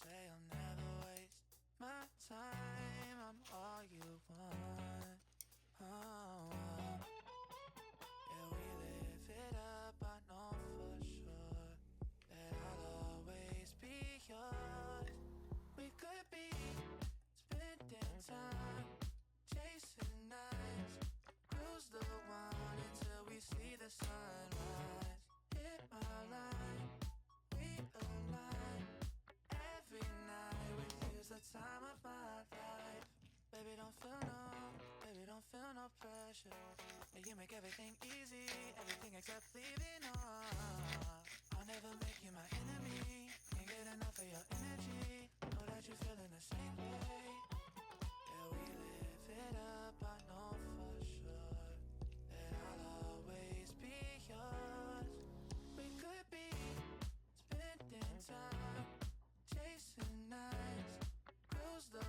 say I'll never waste my time. I'm all you want. Oh, yeah, we live it up. I know for sure that I'll always be yours. We could be spending time chasing nights, cruise the one until we see the sunrise. Hit my line, we align. Every night with you's the time of my life. Baby, don't feel no pressure. Yeah, you make everything easy, everything except leaving on. I'll never make you my enemy. Can't get enough of your energy. Know that you're feeling the same way. Yeah, we live it up, I know for sure that I'll always be yours. We could be spending time chasing nights, cruise the